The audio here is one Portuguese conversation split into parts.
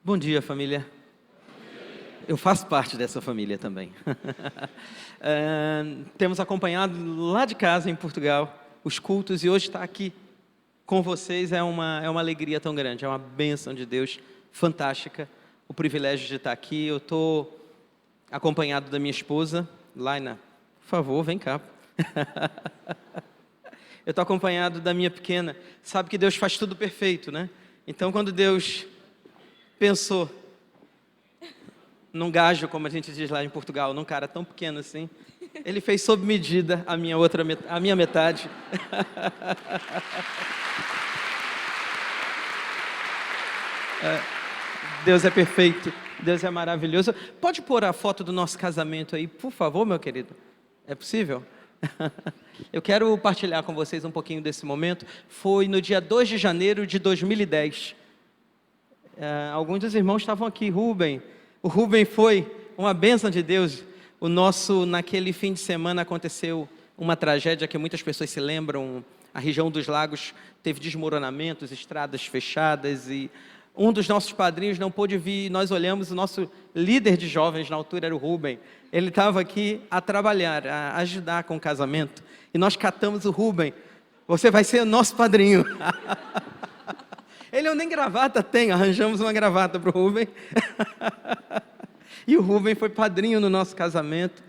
Bom dia, família. Eu faço parte dessa família também. Temos acompanhado lá de casa, em Portugal, os cultos, e hoje estar aqui com vocês é uma alegria tão grande, é uma bênção de Deus fantástica, o privilégio de estar aqui. Eu estou acompanhado da minha esposa, Laina, por favor, vem cá. Eu estou acompanhado da minha pequena. Sabe que Deus faz tudo perfeito, né? Então, quando Deus pensou num gajo, como a gente diz lá em Portugal, num cara tão pequeno assim, Ele fez sob medida a minha metade. Deus é perfeito, Deus é maravilhoso. Pode pôr a foto do nosso casamento aí, por favor, meu querido? É possível? Eu quero partilhar com vocês um pouquinho desse momento. Foi no dia 2 de janeiro de 2010. Alguns dos irmãos estavam aqui. O Rubem foi uma bênção de Deus. Naquele fim de semana aconteceu uma tragédia que muitas pessoas se lembram. A região dos lagos teve desmoronamentos, estradas fechadas, e um dos nossos padrinhos não pôde vir. Nós olhamos, o nosso líder de jovens na altura era o Rubem. Ele estava aqui a trabalhar, a ajudar com o casamento, e nós catamos o Rubem. Você vai ser o nosso padrinho. Ele nem gravata tem, arranjamos uma gravata para o Rubem. E o Rubem foi padrinho no nosso casamento.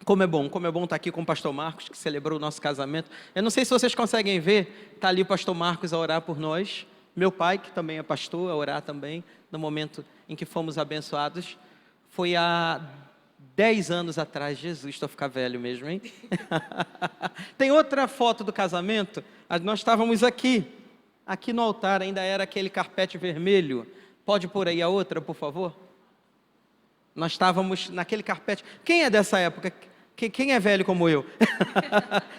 Como é bom estar aqui com o pastor Marcos, que celebrou o nosso casamento. Eu não sei se vocês conseguem ver, está ali o pastor Marcos a orar por nós. Meu pai, que também é pastor, a orar também, no momento em que fomos abençoados. Foi há 10 anos atrás. Jesus, estou a ficar velho mesmo, hein? Tem outra foto do casamento. Nós estávamos aqui no altar, ainda era aquele carpete vermelho. Pode pôr aí a outra, por favor? Nós estávamos naquele carpete. Quem é dessa época? Quem é velho como eu?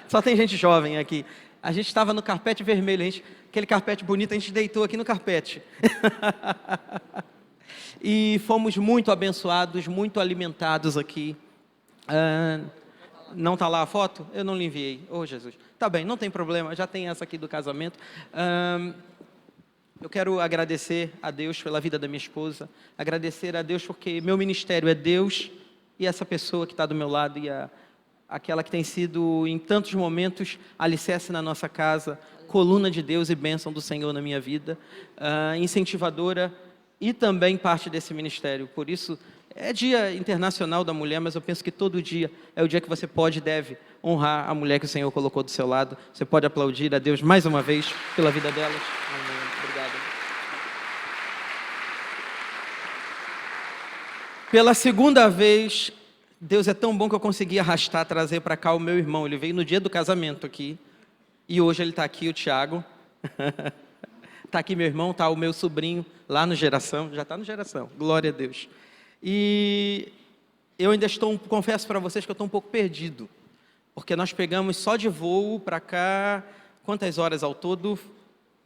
Só tem gente jovem aqui. A gente estava no carpete vermelho, aquele carpete bonito, a gente deitou aqui no carpete. E fomos muito abençoados, muito alimentados aqui. Não está lá a foto? Eu não lhe enviei. Oh, Jesus. Tá bem, não tem problema, já tem essa aqui do casamento. Eu quero agradecer a Deus pela vida da minha esposa, agradecer a Deus porque meu ministério é Deus, e essa pessoa que está do meu lado, e aquela que tem sido, em tantos momentos, alicerce na nossa casa, coluna de Deus e bênção do Senhor na minha vida, incentivadora, e também parte desse ministério. Por isso, é Dia Internacional da Mulher, mas eu penso que todo dia é o dia que você pode e deve honrar a mulher que o Senhor colocou do seu lado. Você pode aplaudir a Deus mais uma vez pela vida delas. Obrigado. Pela segunda vez, Deus é tão bom que eu consegui trazer para cá o meu irmão. Ele veio no dia do casamento aqui, e hoje ele está aqui, o Tiago. Está aqui meu irmão, está o meu sobrinho lá no Geração, já está no Geração, glória a Deus. E eu ainda confesso para vocês que eu estou um pouco perdido, porque nós pegamos só de voo para cá, quantas horas ao todo?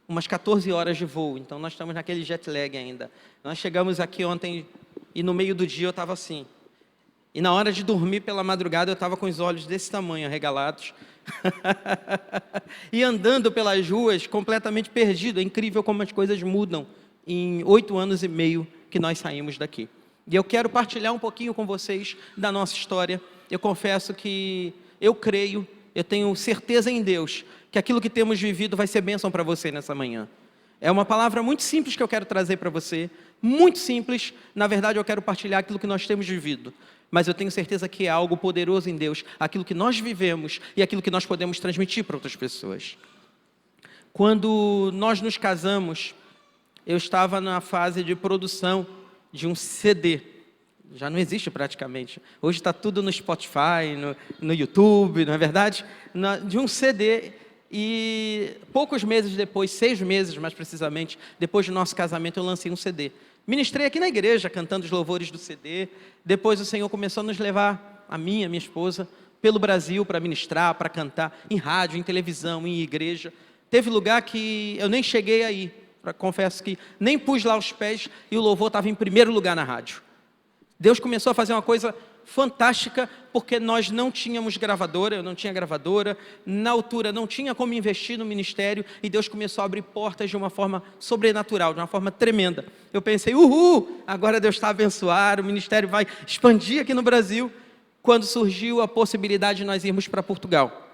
Umas 14 horas de voo, então nós estamos naquele jet lag ainda. Nós chegamos aqui ontem e no meio do dia eu estava assim. E na hora de dormir pela madrugada eu estava com os olhos desse tamanho, arregalados. E andando pelas ruas completamente perdido. É incrível como as coisas mudam em 8 anos e meio que nós saímos daqui. E eu quero partilhar um pouquinho com vocês da nossa história. Eu confesso que eu creio, eu tenho certeza em Deus, que aquilo que temos vivido vai ser bênção para você nessa manhã. É uma palavra muito simples que eu quero trazer para você. Muito simples. Na verdade, eu quero partilhar aquilo que nós temos vivido. Mas eu tenho certeza que é algo poderoso em Deus, aquilo que nós vivemos e aquilo que nós podemos transmitir para outras pessoas. Quando nós nos casamos, eu estava na fase de produção de um CD. Já não existe praticamente. Hoje está tudo no Spotify, no YouTube, não é verdade? De um CD. E poucos meses depois, 6 meses mais precisamente, depois do nosso casamento, eu lancei um CD. Ministrei aqui na igreja, cantando os louvores do CD. Depois o Senhor começou a nos levar, a minha esposa, pelo Brasil para ministrar, para cantar, em rádio, em televisão, em igreja. Teve lugar que eu nem cheguei aí. Confesso que nem pus lá os pés e o louvor estava em primeiro lugar na rádio. Deus começou a fazer uma coisa fantástica, porque nós não tínhamos gravadora, eu não tinha gravadora, na altura não tinha como investir no ministério, e Deus começou a abrir portas de uma forma sobrenatural, de uma forma tremenda. Eu pensei, agora Deus está abençoado, o ministério vai expandir aqui no Brasil, quando surgiu a possibilidade de nós irmos para Portugal.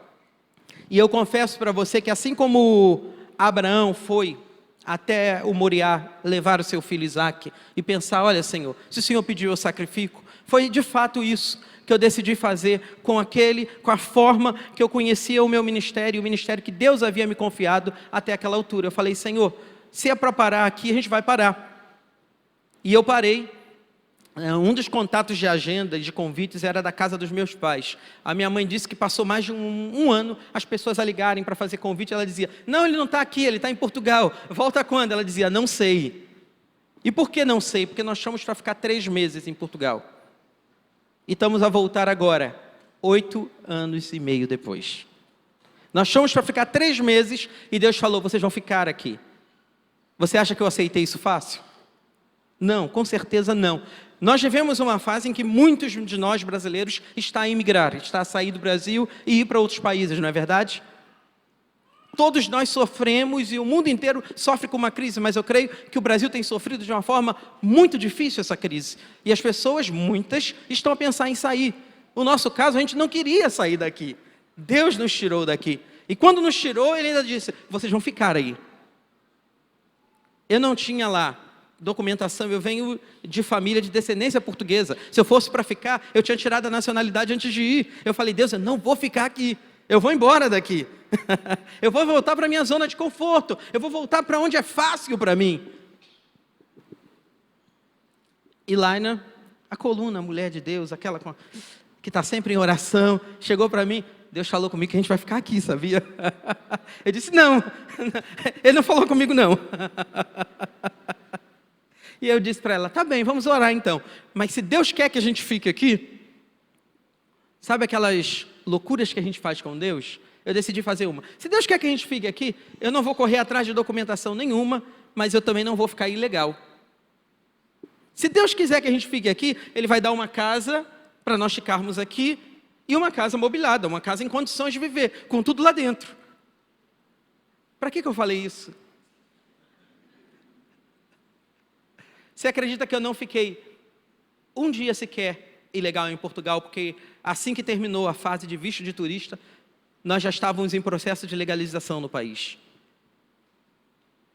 E eu confesso para você que assim como Abraão foi até o Moriá levar o seu filho Isaque e pensar, olha Senhor, se o Senhor pediu eu sacrifico, foi de fato isso que eu decidi fazer com a forma que eu conhecia o meu ministério, o ministério que Deus havia me confiado até aquela altura. Eu falei, Senhor, se é para parar aqui, a gente vai parar. E eu parei. Um dos contatos de agenda e de convites era da casa dos meus pais. A minha mãe disse que passou mais de um ano as pessoas a ligarem para fazer convite. Ela dizia, não, ele não está aqui, ele está em Portugal. Volta quando? Ela dizia, não sei. E por que não sei? Porque nós fomos para ficar 3 meses em Portugal. E estamos a voltar agora, 8 anos e meio depois. Nós fomos para ficar 3 meses e Deus falou, vocês vão ficar aqui. Você acha que eu aceitei isso fácil? Não, com certeza não. Nós vivemos uma fase em que muitos de nós brasileiros estão a emigrar, está a sair do Brasil e ir para outros países, não é verdade? Todos nós sofremos e o mundo inteiro sofre com uma crise, mas eu creio que o Brasil tem sofrido de uma forma muito difícil essa crise. E as pessoas, muitas, estão a pensar em sair. No nosso caso, a gente não queria sair daqui. Deus nos tirou daqui. E quando nos tirou, Ele ainda disse, vocês vão ficar aí. Eu não tinha lá documentação, eu venho de família de descendência portuguesa. Se eu fosse para ficar, eu tinha tirado a nacionalidade antes de ir. Eu falei, Deus, eu não vou ficar aqui. Eu vou embora daqui. Eu vou voltar para a minha zona de conforto. Eu vou voltar para onde é fácil para mim. E Laina, a coluna, a mulher de Deus, aquela que está sempre em oração, chegou para mim, Deus falou comigo que a gente vai ficar aqui, sabia? Eu disse, não, Ele não falou comigo não. E eu disse para ela, tá bem, vamos orar então. Mas se Deus quer que a gente fique aqui, sabe aquelas loucuras que a gente faz com Deus? Eu decidi fazer uma. Se Deus quer que a gente fique aqui, eu não vou correr atrás de documentação nenhuma, mas eu também não vou ficar ilegal. Se Deus quiser que a gente fique aqui, Ele vai dar uma casa para nós ficarmos aqui, e uma casa mobiliada, uma casa em condições de viver, com tudo lá dentro. Para que eu falei isso? Você acredita que eu não fiquei um dia sequer ilegal em Portugal, porque assim que terminou a fase de visto de turista, nós já estávamos em processo de legalização no país.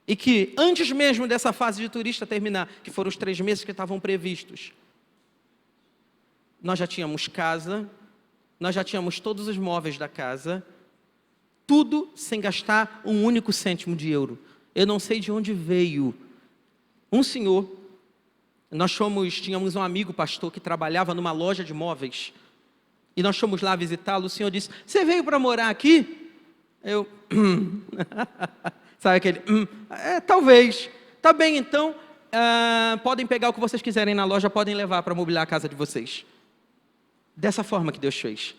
E que antes mesmo dessa fase de turista terminar, que foram os 3 meses que estavam previstos, nós já tínhamos casa, nós já tínhamos todos os móveis da casa, tudo sem gastar um único cêntimo de euro. Eu não sei de onde veio um senhor. Tínhamos um amigo pastor que trabalhava numa loja de móveis, e nós fomos lá visitá-lo. O senhor disse, você veio para morar aqui? Eu, sabe aquele, talvez. Tá bem, então, podem pegar o que vocês quiserem na loja, podem levar para mobiliar a casa de vocês. Dessa forma que Deus fez.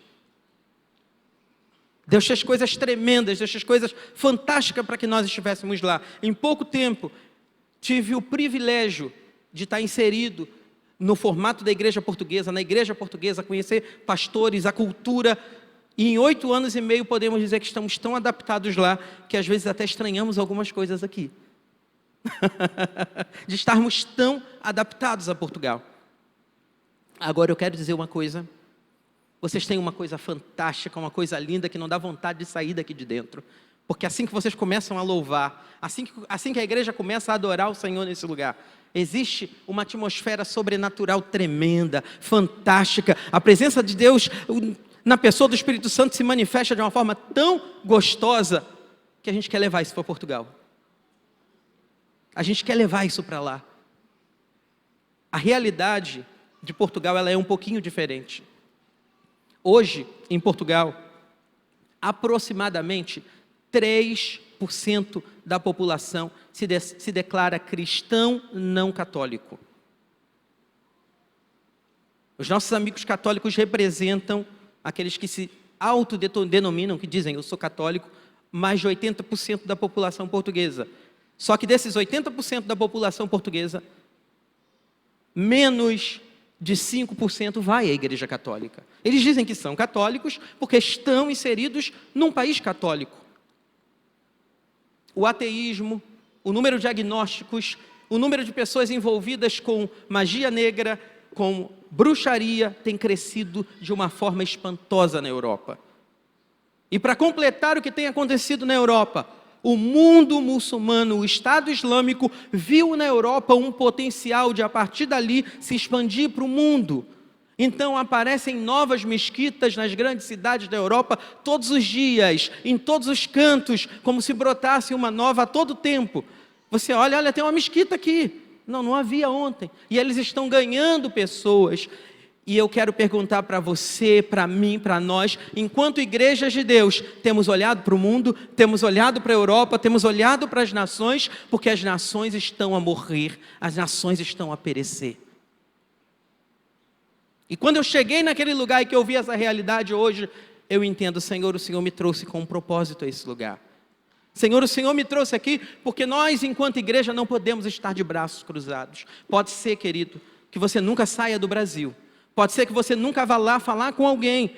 Deus fez coisas tremendas, Deus fez coisas fantásticas para que nós estivéssemos lá. Em pouco tempo, tive o privilégio de estar inserido no formato da igreja portuguesa, na igreja portuguesa, conhecer pastores, a cultura, e em 8 anos e meio podemos dizer que estamos tão adaptados lá, que às vezes até estranhamos algumas coisas aqui. De estarmos tão adaptados a Portugal. Agora eu quero dizer uma coisa, vocês têm uma coisa fantástica, uma coisa linda, que não dá vontade de sair daqui de dentro. Porque assim que vocês começam a louvar, assim que a igreja começa a adorar o Senhor nesse lugar, existe uma atmosfera sobrenatural tremenda, fantástica. A presença de Deus na pessoa do Espírito Santo se manifesta de uma forma tão gostosa que a gente quer levar isso para Portugal. A gente quer levar isso para lá. A realidade de Portugal, ela é um pouquinho diferente. Hoje, em Portugal, aproximadamente 3% da população se declara cristão não católico. Os nossos amigos católicos representam aqueles que se autodenominam, que dizem, eu sou católico, mais de 80% da população portuguesa. Só que desses 80% da população portuguesa, menos de 5% vai à Igreja Católica. Eles dizem que são católicos porque estão inseridos num país católico. O ateísmo, o número de agnósticos, o número de pessoas envolvidas com magia negra, com bruxaria, tem crescido de uma forma espantosa na Europa. E para completar o que tem acontecido na Europa, o mundo muçulmano, o Estado Islâmico, viu na Europa um potencial de, a partir dali, se expandir para o mundo. Então aparecem novas mesquitas nas grandes cidades da Europa todos os dias, em todos os cantos, como se brotasse uma nova a todo tempo. Você olha, tem uma mesquita aqui. Não havia ontem. E eles estão ganhando pessoas. E eu quero perguntar para você, para mim, para nós, enquanto igrejas de Deus, temos olhado para o mundo, temos olhado para a Europa, temos olhado para as nações, porque as nações estão a morrer, as nações estão a perecer. E quando eu cheguei naquele lugar e que eu vi essa realidade hoje, eu entendo, Senhor, o Senhor me trouxe com um propósito a esse lugar. Senhor, o Senhor me trouxe aqui porque nós, enquanto igreja, não podemos estar de braços cruzados. Pode ser, querido, que você nunca saia do Brasil. Pode ser que você nunca vá lá falar com alguém,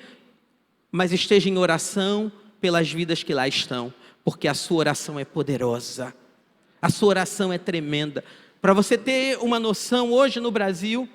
mas esteja em oração pelas vidas que lá estão, porque a sua oração é poderosa. A sua oração é tremenda. Para você ter uma noção, hoje no Brasil,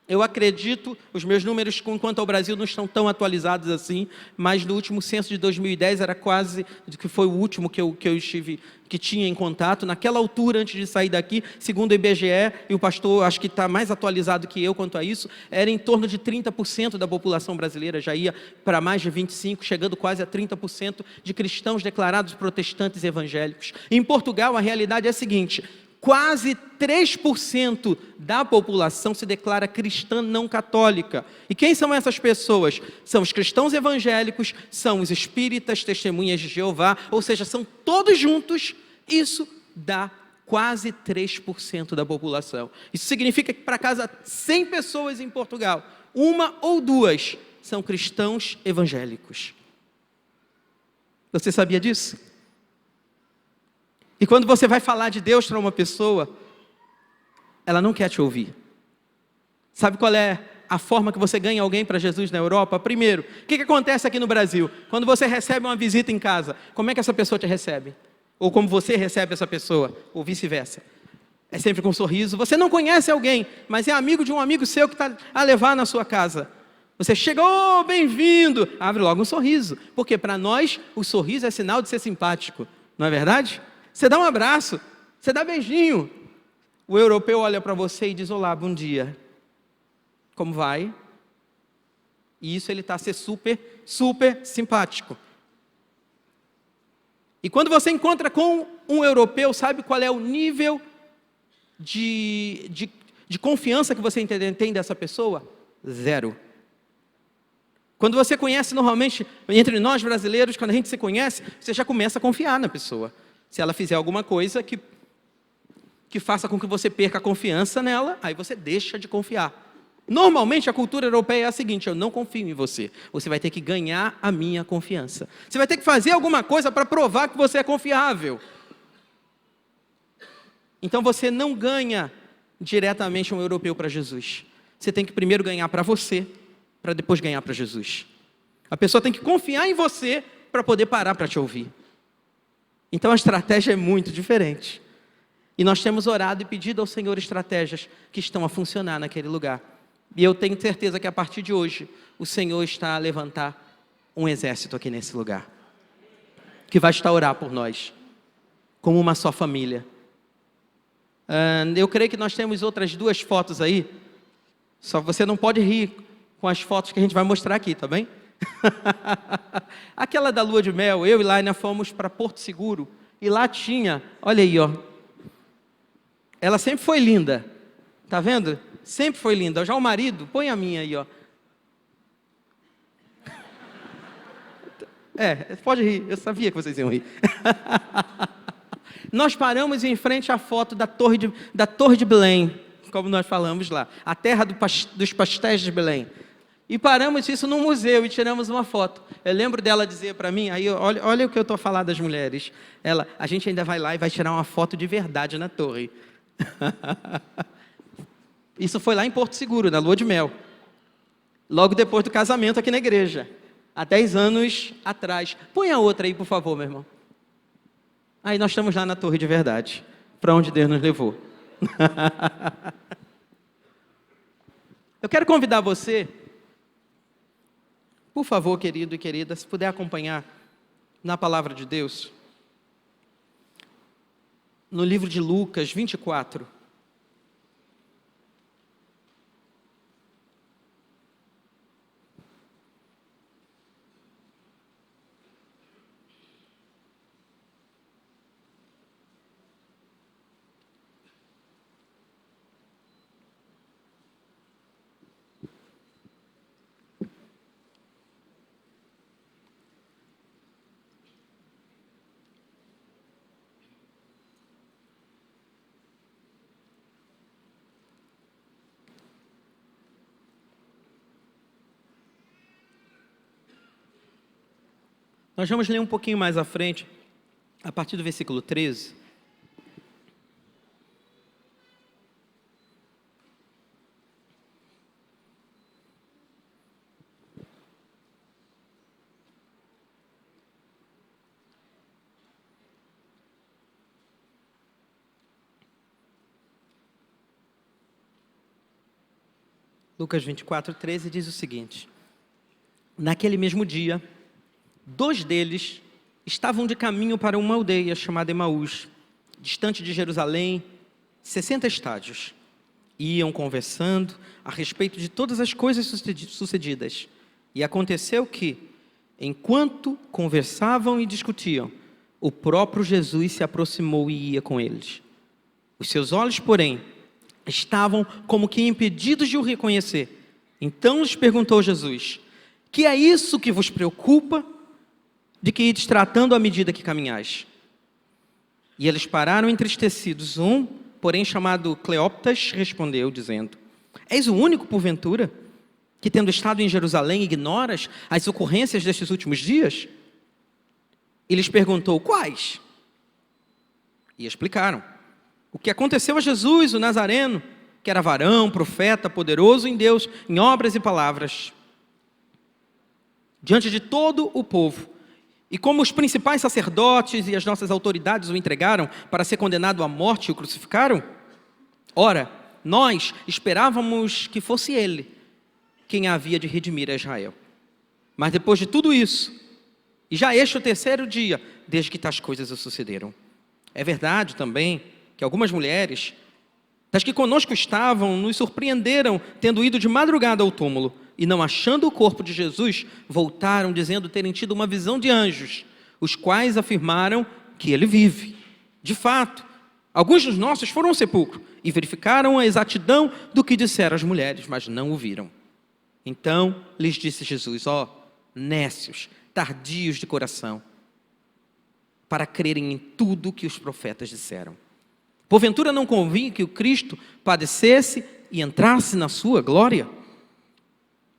eu acredito, os meus números quanto ao Brasil não estão tão atualizados assim, mas no último censo de 2010 era quase, que foi o último que eu estive, que tinha em contato, naquela altura antes de sair daqui, segundo o IBGE, e o pastor acho que está mais atualizado que eu quanto a isso, era em torno de 30% da população brasileira, já ia para mais de 25%, chegando quase a 30% de cristãos declarados protestantes evangélicos. Em Portugal a realidade é a seguinte: quase 3% da população se declara cristã não católica. E quem são essas pessoas? São os cristãos evangélicos, são os espíritas, testemunhas de Jeová, ou seja, são todos juntos. Isso dá quase 3% da população. Isso significa que para cada 100 pessoas em Portugal, uma ou duas são cristãos evangélicos. Você sabia disso? E quando você vai falar de Deus para uma pessoa, ela não quer te ouvir. Sabe qual é a forma que você ganha alguém para Jesus na Europa? Primeiro, o que acontece aqui no Brasil? Quando você recebe uma visita em casa, como é que essa pessoa te recebe? Ou como você recebe essa pessoa? Ou vice-versa. É sempre com um sorriso. Você não conhece alguém, mas é amigo de um amigo seu que está a levar na sua casa. Você chega, bem-vindo, abre logo um sorriso. Porque para nós, o sorriso é sinal de ser simpático. Não é verdade? Você dá um abraço, você dá beijinho. O europeu olha para você e diz: olá, bom dia. Como vai? E isso ele está a ser super, super simpático. E quando você encontra com um europeu, sabe qual é o nível de confiança que você tem dessa pessoa? 0. Quando você conhece normalmente, entre nós brasileiros, quando a gente se conhece, você já começa a confiar na pessoa. Se ela fizer alguma coisa que faça com que você perca a confiança nela, aí você deixa de confiar. Normalmente a cultura europeia é a seguinte: eu não confio em você. Você vai ter que ganhar a minha confiança. Você vai ter que fazer alguma coisa para provar que você é confiável. Então você não ganha diretamente um europeu para Jesus. Você tem que primeiro ganhar para você, para depois ganhar para Jesus. A pessoa tem que confiar em você para poder parar para te ouvir. Então a estratégia é muito diferente. E nós temos orado e pedido ao Senhor estratégias que estão a funcionar naquele lugar. E eu tenho certeza que a partir de hoje, o Senhor está a levantar um exército aqui nesse lugar. Que vai estar a orar por nós, como uma só família. Eu creio que nós temos outras 2 fotos aí. Só você não pode rir com as fotos que a gente vai mostrar aqui, tá bem? Aquela da lua de mel, eu e Laina fomos para Porto Seguro. E lá tinha, olha aí, ó. Ela sempre foi linda. Tá vendo? Sempre foi linda. Já o marido, põe a minha aí, ó. Pode rir, eu sabia que vocês iam rir. Nós paramos em frente à foto da Torre de Belém, como nós falamos lá, a terra dos pastéis de Belém. E paramos isso num museu e tiramos uma foto. Eu lembro dela dizer para mim, aí olha o que eu estou a falar das mulheres. A gente ainda vai lá e vai tirar uma foto de verdade na torre. Isso foi lá em Porto Seguro, na lua de mel. Logo depois do casamento aqui na igreja. Há 10 anos atrás. Põe a outra aí, por favor, meu irmão. Aí nós estamos lá na Torre de Verdade. Para onde Deus nos levou. Eu quero convidar você, por favor, querido e querida, se puder acompanhar na palavra de Deus, no livro de Lucas 24. Nós vamos ler um pouquinho mais à frente, a partir do versículo 13. Lucas 24, 13 diz o seguinte: naquele mesmo dia, 2 deles estavam de caminho para uma aldeia chamada Emaús, distante de Jerusalém, 60 estádios. Iam conversando a respeito de todas as coisas sucedidas. E aconteceu que, enquanto conversavam e discutiam, o próprio Jesus se aproximou e ia com eles. Os seus olhos, porém, estavam como que impedidos de o reconhecer. Então lhes perguntou Jesus: que é isso que vos preocupa? De que ides tratando à medida que caminhais? E eles pararam entristecidos. Um, porém, chamado Cleópatra, respondeu, dizendo: és o único, porventura, que tendo estado em Jerusalém, ignoras as ocorrências destes últimos dias? E lhes perguntou: quais? E explicaram o que aconteceu a Jesus, o Nazareno, que era varão, profeta, poderoso em Deus, em obras e palavras, diante de todo o povo. E como os principais sacerdotes e as nossas autoridades o entregaram para ser condenado à morte e o crucificaram? Ora, nós esperávamos que fosse ele quem havia de redimir a Israel. Mas depois de tudo isso, e já este é o 3º dia desde que tais coisas sucederam. É verdade também que algumas mulheres, das que conosco estavam, nos surpreenderam, tendo ido de madrugada ao túmulo, e não achando o corpo de Jesus, voltaram dizendo terem tido uma visão de anjos, os quais afirmaram que ele vive. De fato, alguns dos nossos foram ao sepulcro e verificaram a exatidão do que disseram as mulheres, mas não o viram. Então lhes disse Jesus: ó, nécios, tardios de coração, para crerem em tudo que os profetas disseram. Porventura não convinha que o Cristo padecesse e entrasse na sua glória?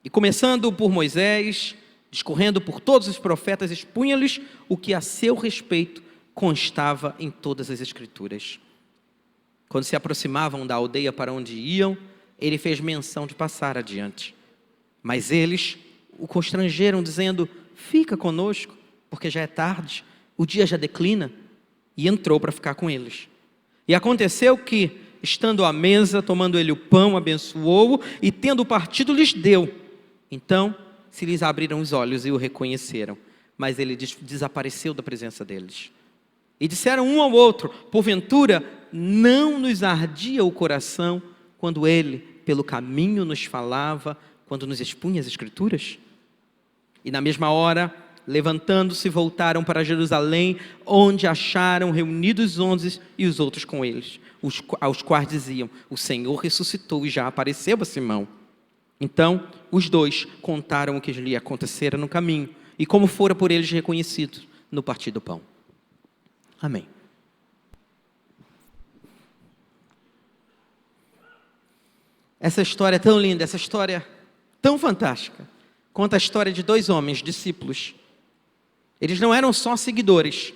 E começando por Moisés, discorrendo por todos os profetas, expunha-lhes o que a seu respeito constava em todas as Escrituras. Quando se aproximavam da aldeia para onde iam, ele fez menção de passar adiante. Mas eles o constrangeram, dizendo: fica conosco, porque já é tarde, o dia já declina. E entrou para ficar com eles. E aconteceu que, estando à mesa, tomando ele o pão, abençoou-o e, tendo partido, lhes deu. Então se lhes abriram os olhos e o reconheceram, mas ele desapareceu da presença deles. E disseram um ao outro: porventura não nos ardia o coração quando ele pelo caminho nos falava, quando nos expunha as Escrituras? E na mesma hora, levantando-se, voltaram para Jerusalém, onde acharam reunidos os 11 e os outros com eles, aos quais diziam: o Senhor ressuscitou e já apareceu a Simão. Então os 2 contaram o que lhe acontecera no caminho e como fora por eles reconhecido no partir do pão. Amém. Essa história é tão linda, essa história tão fantástica, conta a história de 2 homens, discípulos. Eles não eram só seguidores,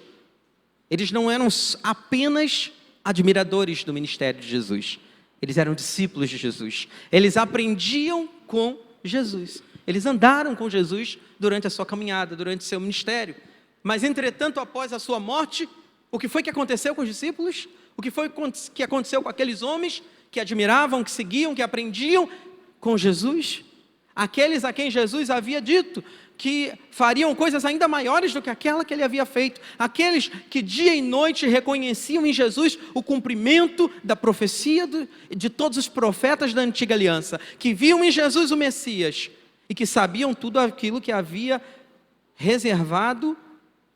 eles não eram apenas admiradores do ministério de Jesus. Eles eram discípulos de Jesus. Eles aprendiam com Jesus. Eles andaram com Jesus durante a sua caminhada, durante o seu ministério. Mas, entretanto, após a sua morte, o que foi que aconteceu com os discípulos? O que foi que aconteceu com aqueles homens que admiravam, que seguiam, que aprendiam com Jesus? Aqueles a quem Jesus havia dito que fariam coisas ainda maiores do que aquela que ele havia feito. Aqueles que dia e noite reconheciam em Jesus o cumprimento da profecia de todos os profetas da antiga aliança, que viam em Jesus o Messias e que sabiam tudo aquilo que havia reservado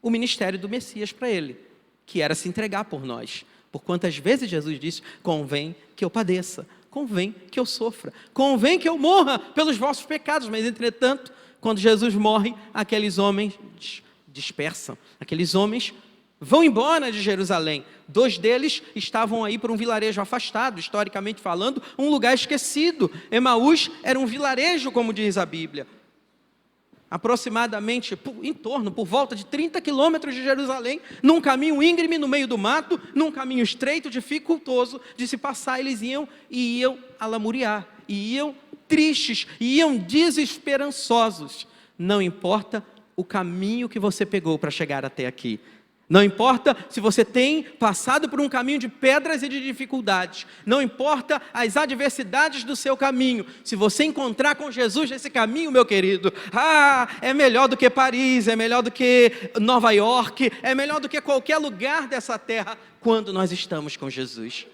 o ministério do Messias para ele, que era se entregar por nós. Por quantas vezes Jesus disse: convém que eu padeça, convém que eu sofra, convém que eu morra pelos vossos pecados. Mas, entretanto, quando Jesus morre, aqueles homens dispersam, aqueles homens vão embora de Jerusalém. 2 deles estavam aí por um vilarejo afastado, historicamente falando, um lugar esquecido. Emaús era um vilarejo, como diz a Bíblia. Aproximadamente, por volta de 30 quilômetros de Jerusalém, num caminho íngreme no meio do mato, num caminho estreito, dificultoso de se passar. Eles iam a lamuriar, iam tristes, iam desesperançosos. Não importa o caminho que você pegou para chegar até aqui. Não importa se você tem passado por um caminho de pedras e de dificuldades. Não importa as adversidades do seu caminho. Se você encontrar com Jesus nesse caminho, meu querido, é melhor do que Paris, é melhor do que Nova York, é melhor do que qualquer lugar dessa terra quando nós estamos com Jesus.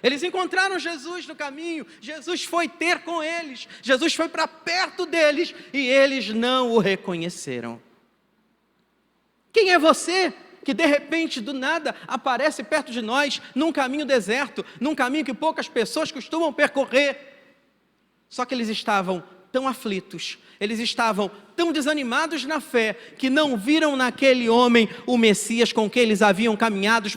Eles encontraram Jesus no caminho, Jesus foi ter com eles, Jesus foi para perto deles e eles não o reconheceram. Quem é você que de repente, do nada, aparece perto de nós, num caminho deserto, num caminho que poucas pessoas costumam percorrer? Só que eles estavam tão aflitos, eles estavam tão desanimados na fé, que não viram naquele homem o Messias com quem eles haviam caminhado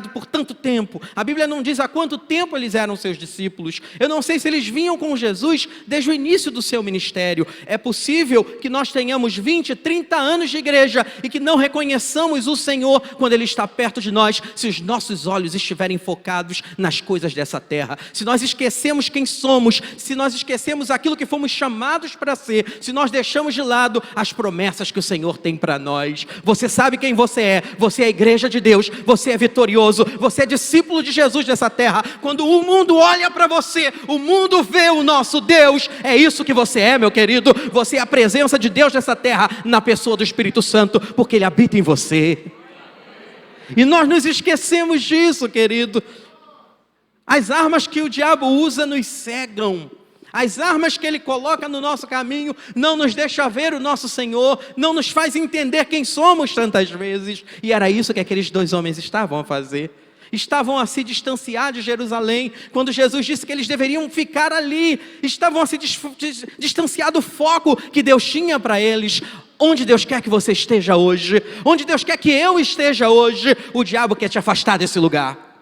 por tanto tempo. A Bíblia não diz há quanto tempo eles eram seus discípulos. Eu não sei se eles vinham com Jesus desde o início do seu ministério. É possível que nós tenhamos 20, 30 anos de igreja e que não reconheçamos o Senhor quando Ele está perto de nós, se os nossos olhos estiverem focados nas coisas dessa terra. Se nós esquecemos quem somos, se nós esquecemos aquilo que fomos chamados para ser, se nós deixamos de lado as promessas que o Senhor tem para nós. Você sabe quem você é a igreja de Deus, você é vitorioso, você é discípulo de Jesus nessa terra. Quando o mundo olha para você, o mundo vê o nosso Deus. É isso que você é, meu querido. Você é a presença de Deus nessa terra, na pessoa do Espírito Santo, porque Ele habita em você. E nós nos esquecemos disso, querido. As armas que o diabo usa nos cegam. As armas que ele coloca no nosso caminho não nos deixa ver o nosso Senhor, não nos faz entender quem somos tantas vezes. E era isso que aqueles 2 homens estavam a fazer. Estavam a se distanciar de Jerusalém, quando Jesus disse que eles deveriam ficar ali. Estavam a se distanciar do foco que Deus tinha para eles. Onde Deus quer que você esteja hoje, onde Deus quer que eu esteja hoje, o diabo quer te afastar desse lugar.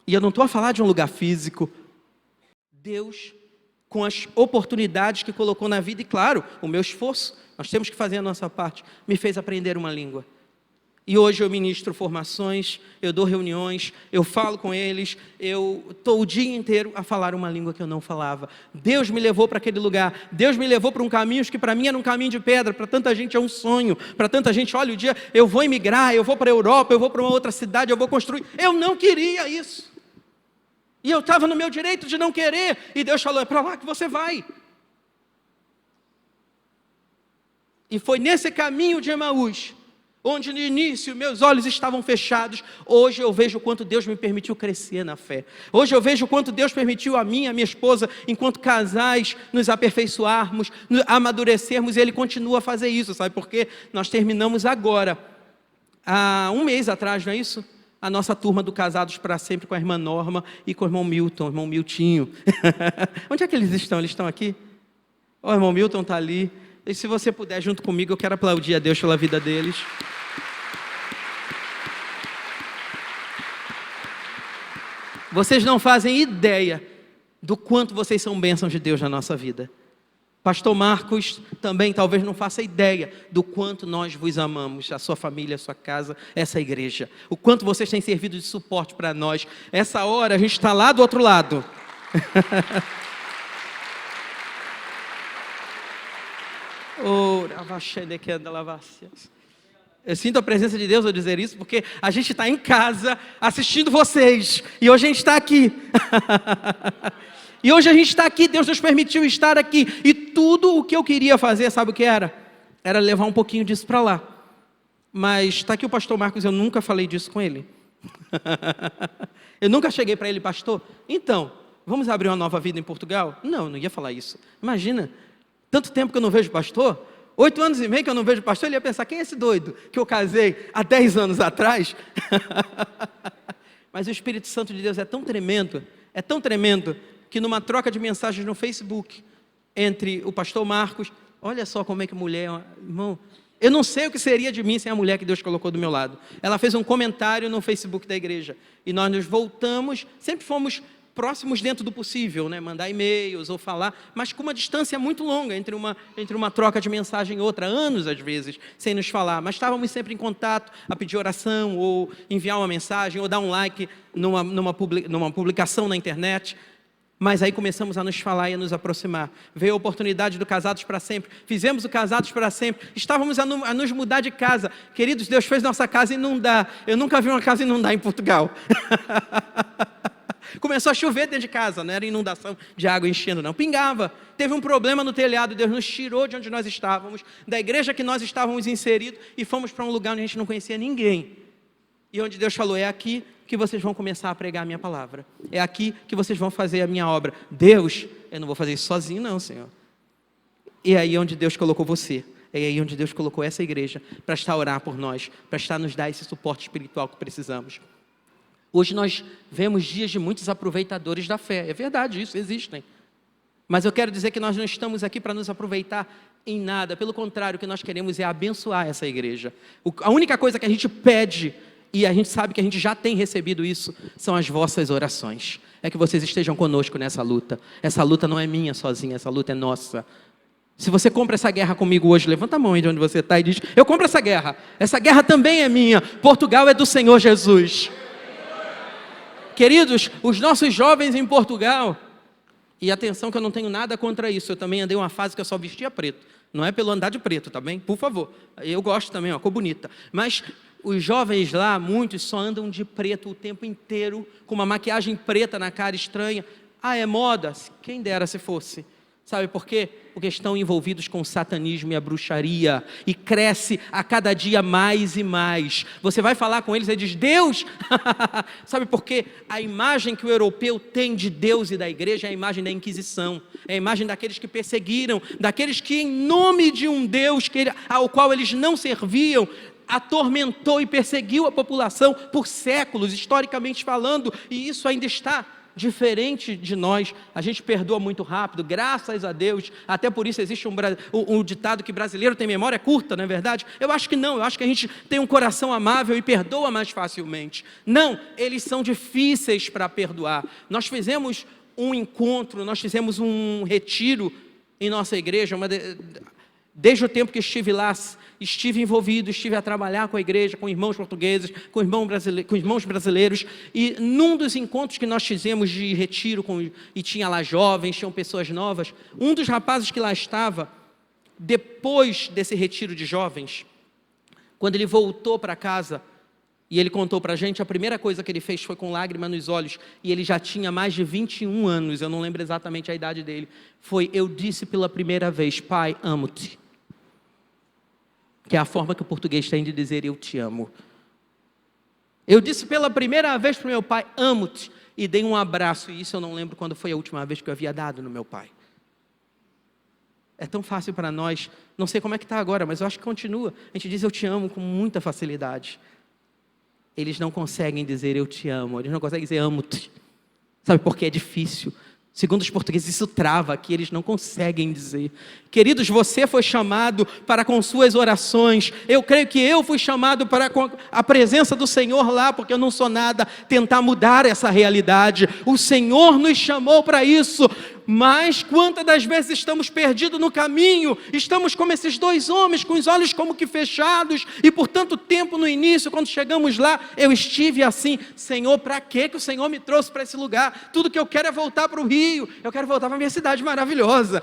E eu não estou a falar de um lugar físico. Deus, com as oportunidades que colocou na vida, e claro, o meu esforço, nós temos que fazer a nossa parte, me fez aprender uma língua. E hoje eu ministro formações, eu dou reuniões, eu falo com eles, eu estou o dia inteiro a falar uma língua que eu não falava. Deus me levou para aquele lugar, Deus me levou para um caminho que para mim era um caminho de pedra, para tanta gente é um sonho, para tanta gente, olha, o dia eu vou emigrar, eu vou para a Europa, eu vou para uma outra cidade, eu vou construir. Eu não queria isso. E eu estava no meu direito de não querer. E Deus falou, é para lá que você vai. E foi nesse caminho de Emaús, onde no início meus olhos estavam fechados. Hoje eu vejo o quanto Deus me permitiu crescer na fé. Hoje eu vejo o quanto Deus permitiu a mim e a minha esposa, enquanto casais, nos aperfeiçoarmos, nos amadurecermos. E Ele continua a fazer isso, sabe por quê? Nós terminamos agora, há 1 mês atrás, não é isso? A nossa turma do Casados para Sempre com a irmã Norma e com o irmão Milton, o irmão Miltinho. Onde é que eles estão? Eles estão aqui? O irmão Milton está ali. E se você puder, junto comigo, eu quero aplaudir a Deus pela vida deles. Vocês não fazem ideia do quanto vocês são bênçãos de Deus na nossa vida. Pastor Marcos também talvez não faça ideia do quanto nós vos amamos, a sua família, a sua casa, essa igreja. O quanto vocês têm servido de suporte para nós. Essa hora a gente está lá do outro lado. Eu sinto a presença de Deus ao dizer isso, porque a gente está em casa assistindo vocês. E hoje a gente está aqui. E hoje a gente está aqui, Deus nos permitiu estar aqui. E tudo o que eu queria fazer, sabe o que era? Era levar um pouquinho disso para lá. Mas está aqui o pastor Marcos, eu nunca falei disso com ele. Eu nunca cheguei para ele, pastor, então, vamos abrir uma nova vida em Portugal? Não, eu não ia falar isso. Imagina, tanto tempo que eu não vejo pastor, 8 anos e meio que eu não vejo pastor, ele ia pensar, quem é esse doido que eu casei há 10 anos atrás? Mas o Espírito Santo de Deus é tão tremendo, que numa troca de mensagens no Facebook, entre o pastor Marcos, olha só como é que mulher, irmão, eu não sei o que seria de mim sem a mulher que Deus colocou do meu lado. Ela fez um comentário no Facebook da igreja, e nós nos voltamos, sempre fomos próximos dentro do possível, né? Mandar e-mails ou falar, mas com uma distância muito longa entre uma troca de mensagem e outra, anos às vezes, sem nos falar, mas estávamos sempre em contato, a pedir oração, ou enviar uma mensagem, ou dar um like numa publicação na internet. Mas aí começamos a nos falar e a nos aproximar. Veio a oportunidade do Casados para Sempre. Fizemos o Casados para Sempre. Estávamos a nos mudar de casa. Queridos, Deus fez nossa casa inundar. Eu nunca vi uma casa inundar em Portugal. Começou a chover dentro de casa. Não era inundação de água enchendo, não. Pingava. Teve um problema no telhado. Deus nos tirou de onde nós estávamos, da igreja que nós estávamos inseridos, e fomos para um lugar onde a gente não conhecia ninguém. E onde Deus falou, é aqui que vocês vão começar a pregar a minha palavra. É aqui que vocês vão fazer a minha obra. Deus, eu não vou fazer isso sozinho não, Senhor. E é aí onde Deus colocou você. É aí onde Deus colocou essa igreja, para estar a orar por nós, para estar a nos dar esse suporte espiritual que precisamos. Hoje nós vemos dias de muitos aproveitadores da fé. É verdade, isso, existem. Mas eu quero dizer que nós não estamos aqui para nos aproveitar em nada. Pelo contrário, o que nós queremos é abençoar essa igreja. A única coisa que a gente pede, e a gente sabe que a gente já tem recebido isso, são as vossas orações. É que vocês estejam conosco nessa luta. Essa luta não é minha sozinha, essa luta é nossa. Se você compra essa guerra comigo hoje, levanta a mão aí de onde você está e diz, eu compro essa guerra. Essa guerra também é minha. Portugal é do Senhor Jesus. Queridos, os nossos jovens em Portugal, e atenção que eu não tenho nada contra isso, eu também andei uma fase que eu só vestia preto. Não é pelo andar de preto, tá bem? Por favor. Eu gosto também, ó, ficou bonita. Mas os jovens lá, muitos só andam de preto o tempo inteiro, com uma maquiagem preta na cara estranha. Ah, é moda? Quem dera se fosse. Sabe por quê? Porque estão envolvidos com o satanismo e a bruxaria, e cresce a cada dia mais e mais. Você vai falar com eles e diz, Deus! Sabe por quê? A imagem que o europeu tem de Deus e da igreja é a imagem da Inquisição, é a imagem daqueles que perseguiram, daqueles que em nome de um Deus ao qual eles não serviam, atormentou e perseguiu a população por séculos, historicamente falando, e isso ainda está diferente de nós. A gente perdoa muito rápido, graças a Deus. Até por isso existe um ditado que brasileiro tem memória curta, não é verdade? Eu acho que não, eu acho que a gente tem um coração amável e perdoa mais facilmente. Não, eles são difíceis para perdoar. Nós fizemos um encontro, nós fizemos um retiro em nossa igreja, desde o tempo que estive lá, estive envolvido, estive a trabalhar com a igreja, com irmãos portugueses, com irmãos brasileiros, e num dos encontros que nós fizemos de retiro, e tinha lá jovens, tinham pessoas novas, um dos rapazes que lá estava, depois desse retiro de jovens, quando ele voltou para casa, e ele contou para a gente, a primeira coisa que ele fez foi com lágrima nos olhos, e ele já tinha mais de 21 anos, eu não lembro exatamente a idade dele, eu disse pela primeira vez, Pai, amo-te. Que é a forma que o português tem de dizer eu te amo. Eu disse pela primeira vez para o meu pai, amo-te, e dei um abraço, e isso eu não lembro quando foi a última vez que eu havia dado no meu pai. É tão fácil para nós, não sei como é que está agora, mas eu acho que continua. A gente diz eu te amo com muita facilidade. Eles não conseguem dizer eu te amo, eles não conseguem dizer amo-te. Sabe por que é difícil? Segundo os portugueses, isso trava aqui, eles não conseguem dizer. Queridos, você foi chamado para com suas orações. Eu creio que eu fui chamado para com a presença do Senhor lá, porque eu não sou nada, tentar mudar essa realidade. O Senhor nos chamou para isso. mas quantas das vezes estamos perdidos no caminho, estamos como esses dois homens, com os olhos como que fechados, e por tanto tempo no início, quando chegamos lá, eu estive assim, Senhor, para que o Senhor me trouxe para esse lugar? Tudo que eu quero é voltar para o Rio, eu quero voltar para a minha cidade maravilhosa,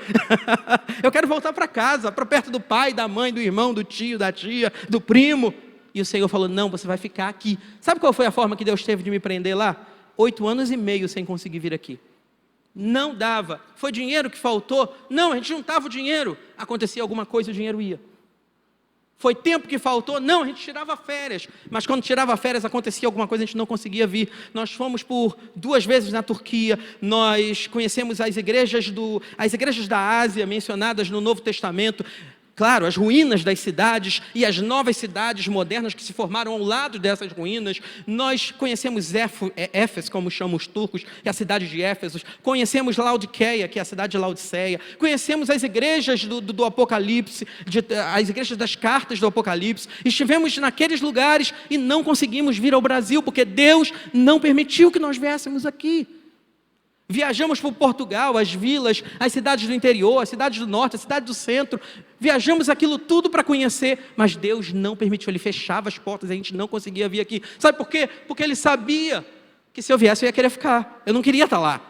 eu quero voltar para casa, para perto do pai, da mãe, do irmão, do tio, da tia, do primo. E o Senhor falou, não, você vai ficar aqui. Sabe qual foi a forma que Deus teve de me prender lá? 8 anos e meio sem conseguir vir aqui. Não dava. Foi dinheiro que faltou? Não, a gente juntava o dinheiro. Acontecia alguma coisa, o dinheiro ia. Foi tempo que faltou? Não, a gente tirava férias. Mas quando tirava férias, acontecia alguma coisa, a gente não conseguia vir. Nós fomos por 2 vezes na Turquia. Nós conhecemos as igrejas da Ásia, mencionadas no Novo Testamento. Claro, as ruínas das cidades e as novas cidades modernas que se formaram ao lado dessas ruínas. Nós conhecemos Éfeso, como chamam os turcos, que é a cidade de Éfeso. Conhecemos Laodiceia, que é a cidade de Laodiceia. Conhecemos as igrejas do Apocalipse, as igrejas das cartas do Apocalipse. Estivemos naqueles lugares e não conseguimos vir ao Brasil, porque Deus não permitiu que nós viéssemos aqui. Viajamos por Portugal, as vilas, as cidades do interior, as cidades do norte, a cidade do centro. Viajamos aquilo tudo para conhecer, mas Deus não permitiu, Ele fechava as portas, a gente não conseguia vir aqui. Sabe por quê? Porque Ele sabia que se eu viesse eu ia querer ficar, eu não queria estar lá.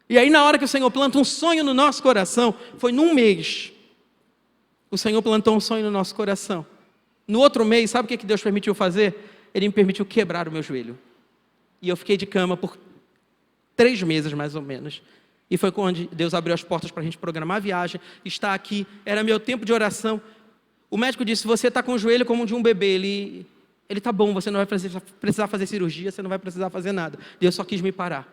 E aí na hora que o Senhor planta um sonho no nosso coração, foi num mês, o Senhor plantou um sonho no nosso coração. No outro mês, sabe o que Deus permitiu fazer? Ele me permitiu quebrar o meu joelho. E eu fiquei de cama por 3 meses mais ou menos, e foi quando Deus abriu as portas para a gente programar a viagem, estar aqui, era meu tempo de oração. O médico disse, você está com o joelho como de um bebê, ele está bom, você não vai precisar fazer cirurgia, você não vai precisar fazer nada. Deus só quis me parar,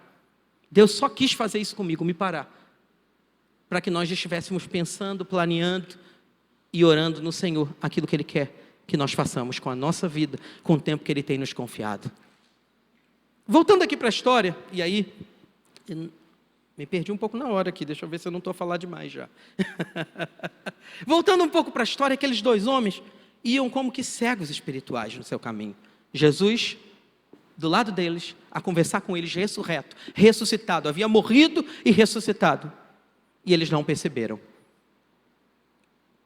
Deus só quis fazer isso comigo, me parar, para que nós estivéssemos pensando, planeando e orando no Senhor, aquilo que Ele quer que nós façamos com a nossa vida, com o tempo que Ele tem nos confiado. Voltando aqui para a história, e aí, me perdi um pouco na hora aqui, deixa eu ver se eu não estou a falar demais já. Voltando um pouco para a história, aqueles 2 homens iam como que cegos espirituais no seu caminho. Jesus, do lado deles, a conversar com eles, ressuscitado, havia morrido e ressuscitado. E eles não perceberam.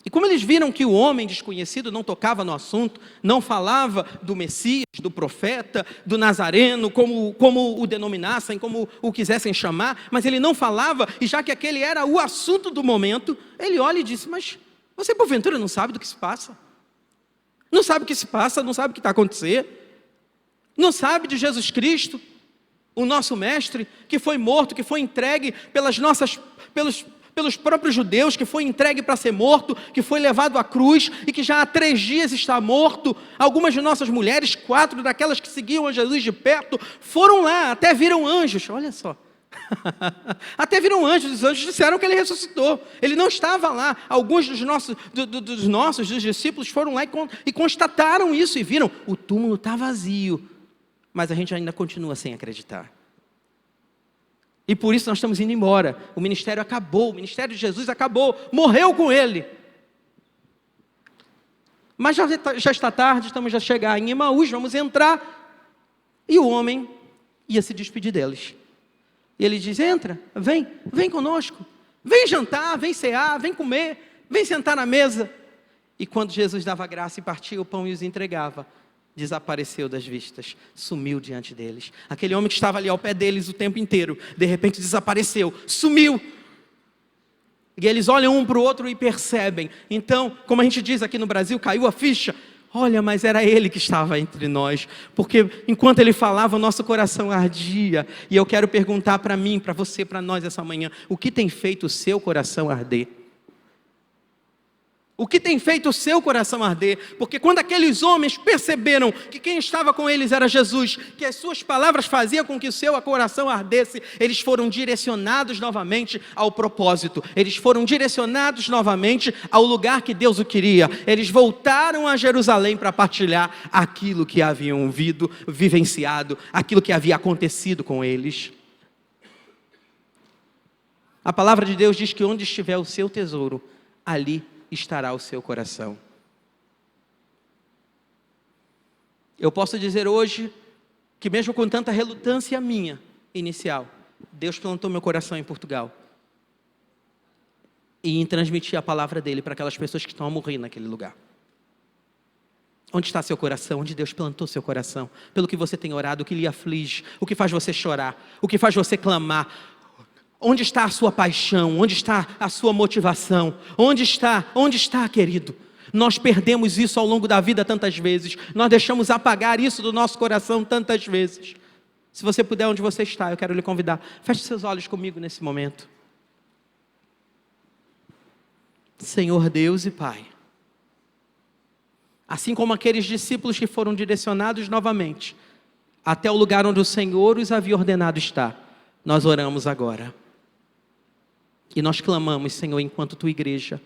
E como eles viram que o homem desconhecido não tocava no assunto, não falava do Messias, do profeta, do Nazareno, como o denominassem, como o quisessem chamar, mas ele não falava, e já que aquele era o assunto do momento, ele olha e disse, mas você porventura não sabe do que se passa? Não sabe o que se passa, não sabe o que está acontecendo? Não sabe de Jesus Cristo, o nosso mestre, que foi morto, que foi entregue pelos próprios judeus, que foi entregue para ser morto, que foi levado à cruz e que já há 3 dias está morto. Algumas de nossas mulheres, 4 daquelas que seguiam a Jesus de perto, foram lá, até viram anjos, olha só. Até viram anjos, os anjos disseram que ele ressuscitou. Ele não estava lá. Alguns dos discípulos foram lá e constataram isso e viram, o túmulo está vazio, mas a gente ainda continua sem acreditar. E por isso nós estamos indo embora. O ministério acabou, o ministério de Jesus acabou, morreu com ele. Mas já está tarde, estamos a chegar em Emaús, vamos entrar. E o homem ia se despedir deles. E ele diz, entra, vem conosco. Vem jantar, vem cear, vem comer, vem sentar na mesa. E quando Jesus dava graça e partia o pão e os entregava, desapareceu das vistas, sumiu diante deles. Aquele homem que estava ali ao pé deles o tempo inteiro, de repente desapareceu, sumiu. E eles olham um para o outro e percebem. Então, como a gente diz aqui no Brasil, caiu a ficha. Olha, mas era ele que estava entre nós, porque enquanto ele falava, o nosso coração ardia. E eu quero perguntar para mim, para você, para nós essa manhã, o que tem feito o seu coração arder? O que tem feito o seu coração arder? Porque quando aqueles homens perceberam que quem estava com eles era Jesus, que as suas palavras faziam com que o seu coração ardesse, eles foram direcionados novamente ao propósito. Eles foram direcionados novamente ao lugar que Deus o queria. Eles voltaram a Jerusalém para partilhar aquilo que haviam vivenciado, aquilo que havia acontecido com eles. A palavra de Deus diz que onde estiver o seu tesouro, ali estará o seu coração. Eu posso dizer hoje que mesmo com tanta relutância minha inicial, Deus plantou meu coração em Portugal. e em transmitir a palavra dele para aquelas pessoas que estão a morrer naquele lugar. Onde está seu coração? Onde Deus plantou seu coração? Pelo que você tem orado, o que lhe aflige, o que faz você chorar, o que faz você clamar. Onde está a sua paixão? Onde está a sua motivação? Onde está, querido? Nós perdemos isso ao longo da vida tantas vezes. Nós deixamos apagar isso do nosso coração tantas vezes. Se você puder, onde você está, eu quero lhe convidar. Feche seus olhos comigo nesse momento. Senhor Deus e Pai, assim como aqueles discípulos que foram direcionados novamente até o lugar onde o Senhor os havia ordenado estar, nós oramos agora. E nós clamamos, Senhor, enquanto Tua igreja,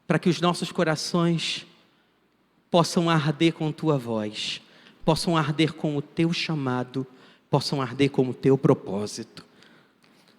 para que os nossos corações possam arder com Tua voz, possam arder com o Teu chamado, possam arder com o Teu propósito.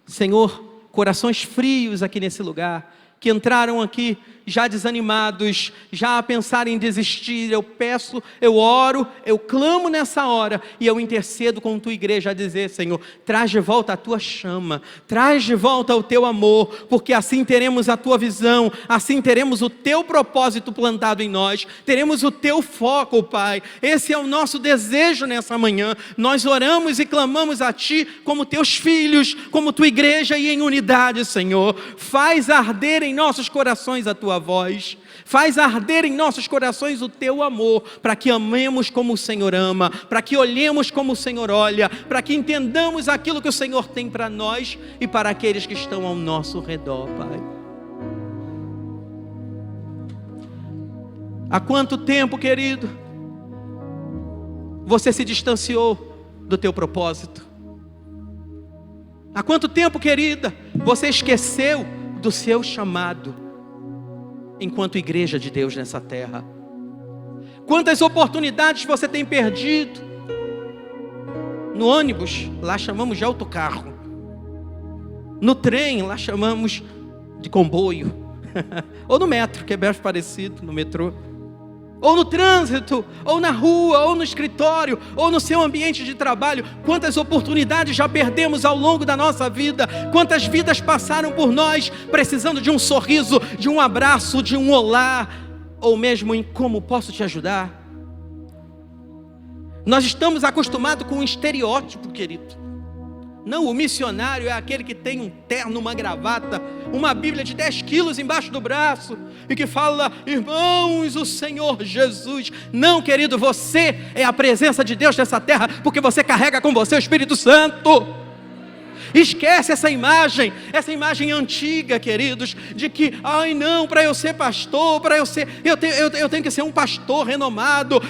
Senhor, corações frios aqui nesse lugar, que entraram aqui já desanimados, já a pensar em desistir, eu peço, eu oro, eu clamo nessa hora, e eu intercedo com tua igreja a dizer, Senhor, traz de volta a tua chama, traz de volta o teu amor, porque assim teremos a tua visão, assim teremos o teu propósito plantado em nós, teremos o teu foco, Pai. Esse é o nosso desejo nessa manhã. Nós oramos e clamamos a ti como teus filhos, como tua igreja e em unidade, Senhor. Faz arder em nossos corações a tua voz, faz arder em nossos corações o teu amor, para que amemos como o Senhor ama, para que olhemos como o Senhor olha, para que entendamos aquilo que o Senhor tem para nós e para aqueles que estão ao nosso redor, Pai. Há quanto tempo, querido, você se distanciou do teu propósito? Há quanto tempo, querida, você esqueceu do seu chamado enquanto igreja de Deus nessa terra? Quantas oportunidades você tem perdido? No ônibus, lá chamamos de autocarro. No trem, lá chamamos de comboio. Ou no metro, que é bem parecido, no metrô. Ou no trânsito, ou na rua, ou no escritório, ou no seu ambiente de trabalho. Quantas oportunidades já perdemos ao longo da nossa vida? Quantas vidas passaram por nós, precisando de um sorriso, de um abraço, de um olá, ou mesmo em como posso te ajudar? Nós estamos acostumados com um estereótipo, querido. Não, o missionário é aquele que tem um terno, uma gravata, uma Bíblia de 10 quilos embaixo do braço e que fala, irmãos, o Senhor Jesus. Não, querido, você é a presença de Deus nessa terra, porque você carrega com você o Espírito Santo. Esquece essa imagem antiga, queridos, de que, ai não, para eu ser pastor, eu tenho que ser um pastor renomado,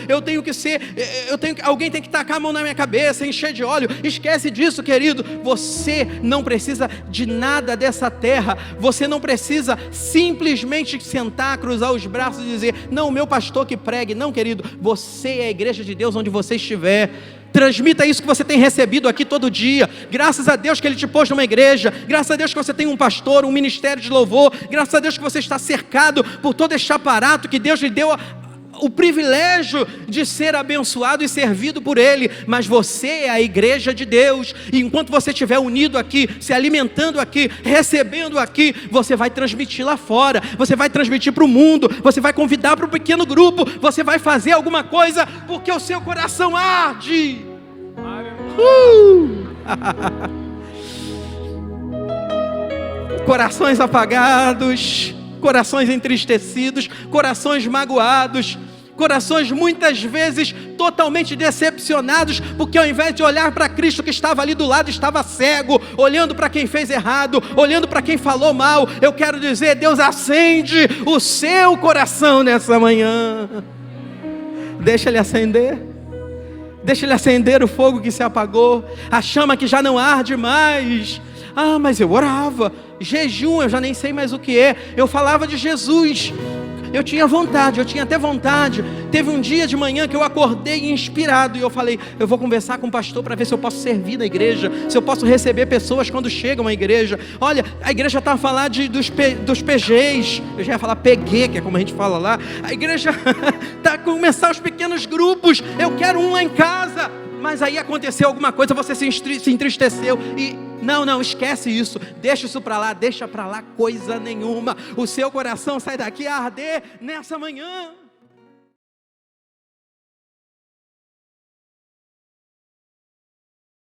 alguém tem que tacar a mão na minha cabeça, encher de óleo. Esquece disso, querido. Você não precisa de nada dessa terra, você não precisa simplesmente sentar, cruzar os braços e dizer, não, o meu pastor que pregue. Não, querido, você é a igreja de Deus onde você estiver. Transmita isso que você tem recebido aqui todo dia. Graças a Deus que Ele te pôs numa igreja. Graças a Deus que você tem um pastor, um ministério de louvor. Graças a Deus que você está cercado por todo este aparato que Deus lhe deu o privilégio de ser abençoado e servido por Ele. Mas você é a igreja de Deus. E enquanto você estiver unido aqui, se alimentando aqui, recebendo aqui, você vai transmitir lá fora. Você vai transmitir para o mundo. Você vai convidar para um pequeno grupo. Você vai fazer alguma coisa, porque o seu coração arde. Corações apagados, corações entristecidos, corações magoados, corações muitas vezes totalmente decepcionados, porque ao invés de olhar para Cristo que estava ali do lado, estava cego, olhando para quem fez errado, olhando para quem falou mal. Eu quero dizer, Deus acende o seu coração nessa manhã. Deixa Ele acender. Deixa Ele acender o fogo que se apagou, a chama que já não arde mais. Ah, mas eu orava, jejum, eu já nem sei mais o que é. Eu falava de Jesus, eu tinha vontade, eu tinha até vontade. Teve um dia de manhã que eu acordei inspirado e eu falei, eu vou conversar com o pastor para ver se eu posso servir na igreja, se eu posso receber pessoas quando chegam à igreja. Olha, a igreja está a falar dos PGs, eu já ia falar PG, que é como a gente fala lá. A igreja está a começar os pequenos grupos, eu quero um lá em casa. mas aí aconteceu alguma coisa, você se entristeceu e não, esquece isso, deixa isso para lá, deixa para lá coisa nenhuma. O seu coração sai daqui a arder nessa manhã.